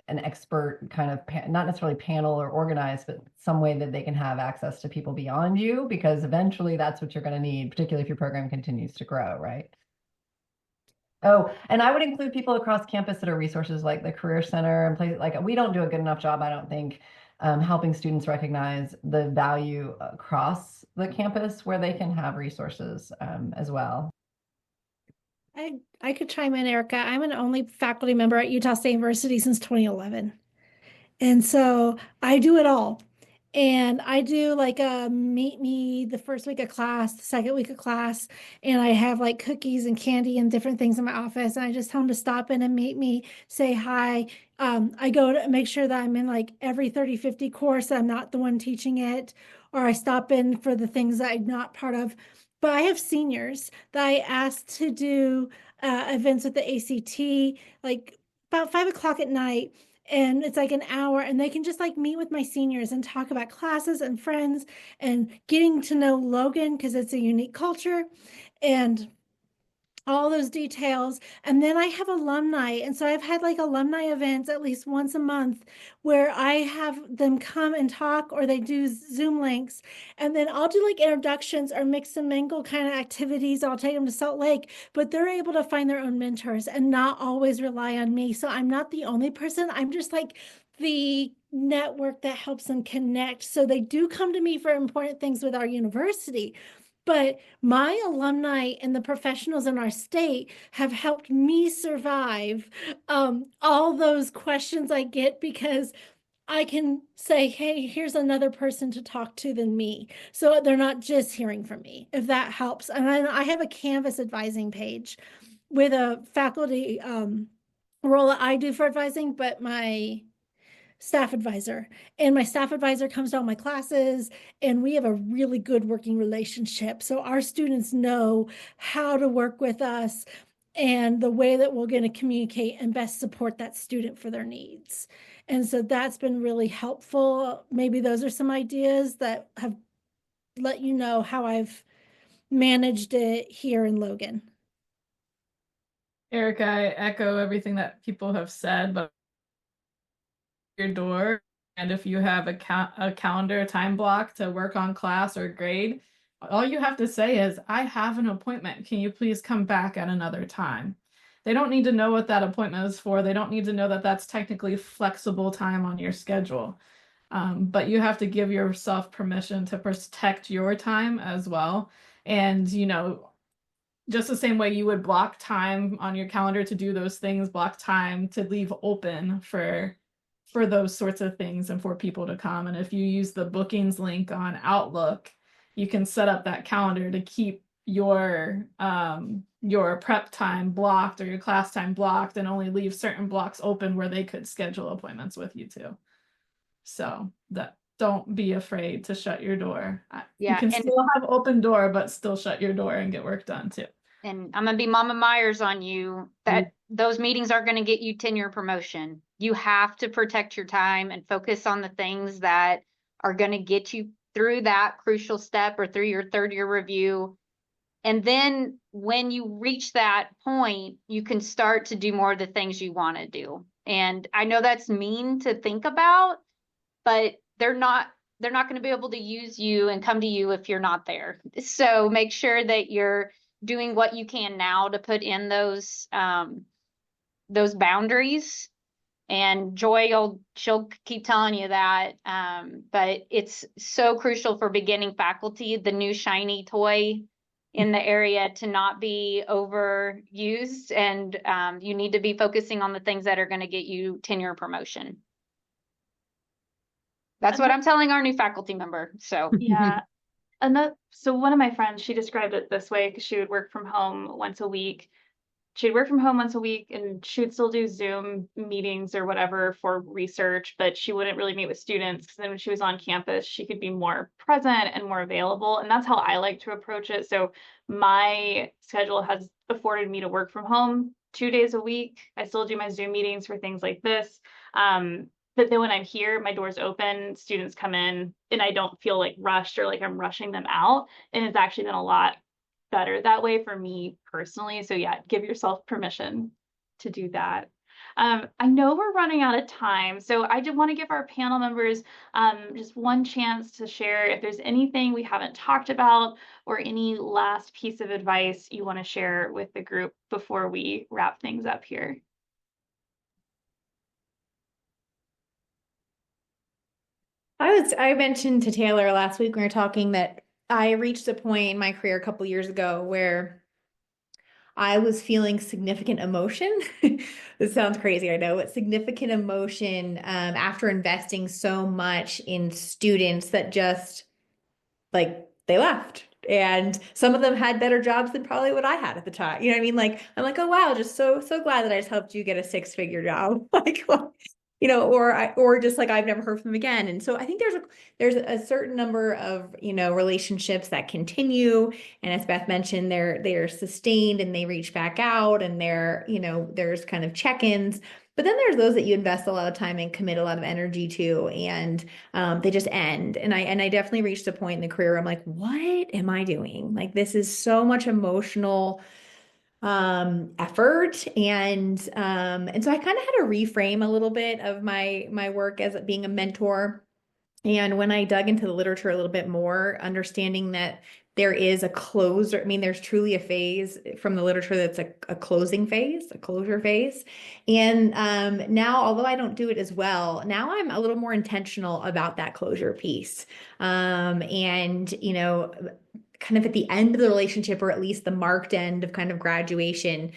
an expert kind of not necessarily panel or organized, but some way that they can have access to people beyond you, because eventually that's what you're going to need, particularly if your program continues to grow, right? Oh, and I would include people across campus that are resources like the Career Center and places like we don't do a good enough job, I don't think, helping students recognize the value across the campus where they can have resources as well. I could chime in, Erica. I'm an only faculty member at Utah State University since 2011. And so I do it all. And I do like a meet me the first week of class, the second week of class, and I have like cookies and candy and different things in my office. And I just tell them to stop in and meet me, say hi. I go to make sure that I'm in like every 30-50 course, that I'm not the one teaching it, or I stop in for the things that I'm not part of. But I have seniors that I asked to do events with the ACT, like about 5 o'clock at night. And it's like an hour, and they can just like meet with my seniors and talk about classes and friends and getting to know Logan because it's a unique culture and all those details. And then I have alumni. And so I've had like alumni events at least once a month where I have them come and talk, or they do Zoom links. And then I'll do like introductions or mix and mingle kind of activities. I'll take them to Salt Lake, but they're able to find their own mentors and not always rely on me. So I'm not the only person. I'm just like the network that helps them connect. So they do come to me for important things with our university. But my alumni and the professionals in our state have helped me survive all those questions I get, because I can say, hey, here's another person to talk to than me. So they're not just hearing from me, if that helps. And I have a Canvas advising page with a faculty role that I do for advising, but my staff advisor, and my staff advisor comes to all my classes, and we have a really good working relationship. So our students know how to work with us. and the way that we're going to communicate and best support that student for their needs. And so that's been really helpful. Maybe those are some ideas that have let you know how I've managed it here in Logan. Erica, I echo everything that people have said, but your door, and if you have a calendar time block to work on class or grade, all you have to say is, I have an appointment. Can you please come back at another time? They don't need to know what that appointment is for. They don't need to know that that's technically flexible time on your schedule. But you have to give yourself permission to protect your time as well. And, just the same way you would block time on your calendar to do those things, block time to leave open for those sorts of things and for people to come. And if you use the bookings link on Outlook, you can set up that calendar to keep your prep time blocked or your class time blocked, and only leave certain blocks open where they could schedule appointments with you too. So that don't be afraid to shut your door. You can still have open door, but still shut your door and get work done too. And I'm gonna be Mama Myers on you that those meetings are gonna get you tenure promotion. You have to protect your time and focus on the things that are gonna get you through that crucial step or through your third year review. And then when you reach that point, you can start to do more of the things you want to do. And I know that's mean to think about, but they're not going to be able to use you and come to you if you're not there. So make sure that you're doing what you can now to put in those boundaries. And Joy, she'll keep telling you that. But it's so crucial for beginning faculty, the new shiny toy in the area, to not be overused. And you need to be focusing on the things that are going to get you tenure promotion. That's what I'm telling our new faculty member. So yeah. So one of my friends, she described it this way, because she would work from home once a week. She'd work from home once a week, and she would still do Zoom meetings or whatever for research, but she wouldn't really meet with students, because then when she was on campus, she could be more present and more available. And that's how I like to approach it. So my schedule has afforded me to work from home 2 days a week. I still do my Zoom meetings for things like this. But then when I'm here, my door's open, students come in, and I don't feel like rushed or like I'm rushing them out. And it's actually been a lot better that way for me personally. So yeah, give yourself permission to do that. I know we're running out of time, so I did want to give our panel members just one chance to share if there's anything we haven't talked about or any last piece of advice you want to share with the group before we wrap things up here. I mentioned to Taylor last week when we were talking that I reached a point in my career a couple years ago where I was feeling significant emotion. This sounds crazy, I know, but significant emotion after investing so much in students that just like they left. And some of them had better jobs than probably what I had at the time. You know what I mean? Like, I'm like, oh wow, just so glad that I just helped you get a 6-figure job. Like, or just like I've never heard from them again. And so I think there's a certain number of, relationships that continue. And as Beth mentioned, they're sustained and they reach back out, and there's kind of check-ins. But then there's those that you invest a lot of time and commit a lot of energy to, and they just end. And I definitely reached a point in the career where I'm like, what am I doing? Like, this is so much emotional effort. And so I kind of had to reframe a little bit of my work as being a mentor. And when I dug into the literature a little bit more, understanding that there is a closure, I mean, there's truly a phase from the literature that's a closing phase, a closure phase. And now, although I don't do it as well, now I'm a little more intentional about that closure piece. And, kind of at the end of the relationship, or at least the marked end of kind of graduation,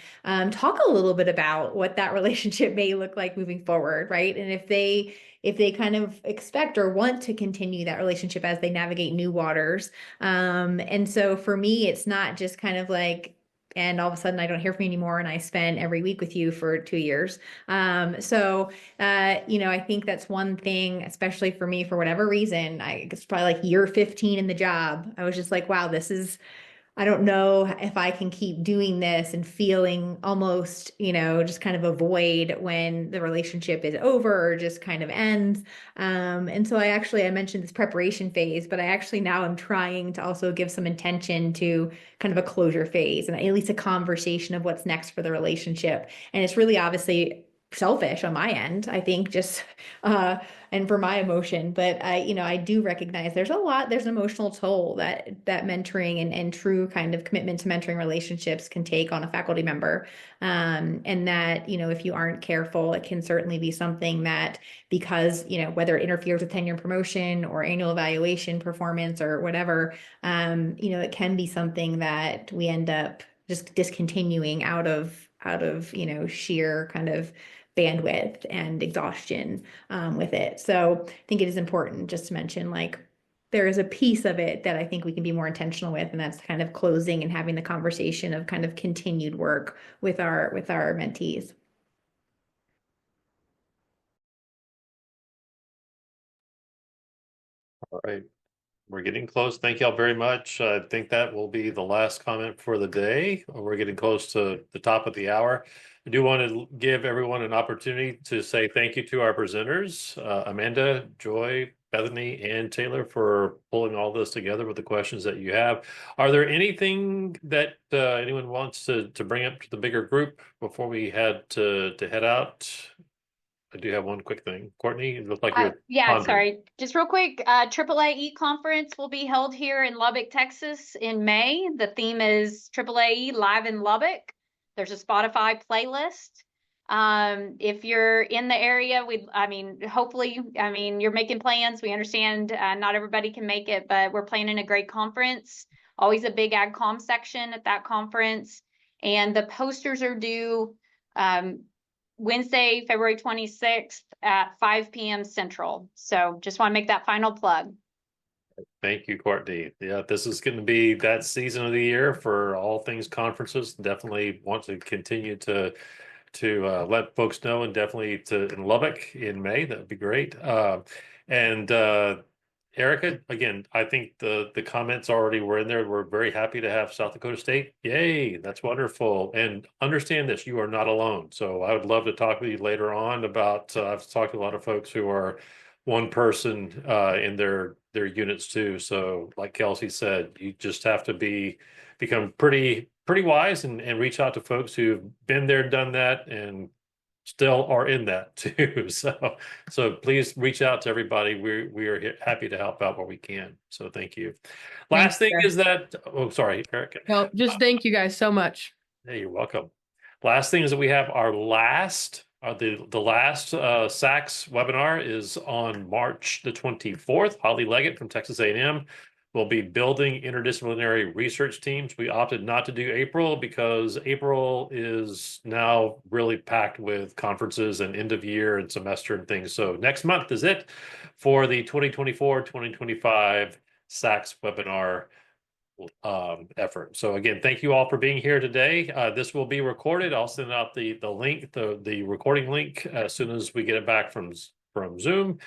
talk a little bit about what that relationship may look like moving forward, right? And if they kind of expect or want to continue that relationship as they navigate new waters. And so for me, it's not just kind of like, and all of a sudden I don't hear from you anymore, and I spent every week with you for 2 years. I think that's one thing, especially for me, for whatever reason, it's probably like year 15 in the job. I was just like, wow, this is I don't know if I can keep doing this and feeling almost, just kind of a void when the relationship is over or just kind of ends. And so I mentioned this preparation phase, but I actually now am trying to also give some intention to kind of a closure phase and at least a conversation of what's next for the relationship. And it's really obviously selfish on my end, I think, just and for my emotion. But I do recognize there's an emotional toll that mentoring and true kind of commitment to mentoring relationships can take on a faculty member. And that, if you aren't careful, it can certainly be something that, because, whether it interferes with tenure and promotion or annual evaluation performance or whatever, it can be something that we end up just discontinuing out of sheer kind of bandwidth and exhaustion with it. So I think it is important just to mention, like, there is a piece of it that I think we can be more intentional with, and that's kind of closing and having the conversation of kind of continued work with our mentees. All right. We're getting close. Thank y'all very much. I think that will be the last comment for the day. We're getting close to the top of the hour. I do want to give everyone an opportunity to say thank you to our presenters, Amanda, Joy, Bethany, and Taylor, for pulling all this together with the questions that you have. Are there anything that anyone wants to bring up to the bigger group before we had to head out? I do have one quick thing. Courtney, it looked like you're yeah, pondering. sorry. Just real quick, AAAE conference will be held here in Lubbock, Texas in May. The theme is AAAE Live in Lubbock. There's a Spotify playlist. If you're in the area, hopefully, you're making plans. We understand not everybody can make it, but we're planning a great conference. Always a big AgCom section at that conference. And the posters are due Wednesday, February 26th at 5 p.m. Central. So just want to make that final plug. Thank you, Courtney. Yeah, this is going to be that season of the year for all things conferences. Definitely want to continue to let folks know, and definitely in Lubbock in May. That would be great. And Erica, again, I think the comments already were in there. We're very happy to have South Dakota State. Yay, that's wonderful. And understand this, you are not alone. So I would love to talk with you later on about, I've talked to a lot of folks who are one person in their units too. So like Kelsey said, you just have to become pretty wise and reach out to folks who've been there, done that, and still are in that too. So please reach out to everybody. We are happy to help out where we can. So thank you. Last thing is that, oh, sorry, Erica. No, just thank you guys so much. Hey, you're welcome. Last thing is that we have our last, the last SACS webinar is on March the 24th. Holly Leggett from Texas A&M will be building interdisciplinary research teams. We opted not to do April because April is now really packed with conferences and end of year and semester and things. So next month is it for the 2024-2025 SACS webinar effort. So again, thank you all for being here today. This will be recorded. I'll send out the link, the recording link as soon as we get it back from Zoom.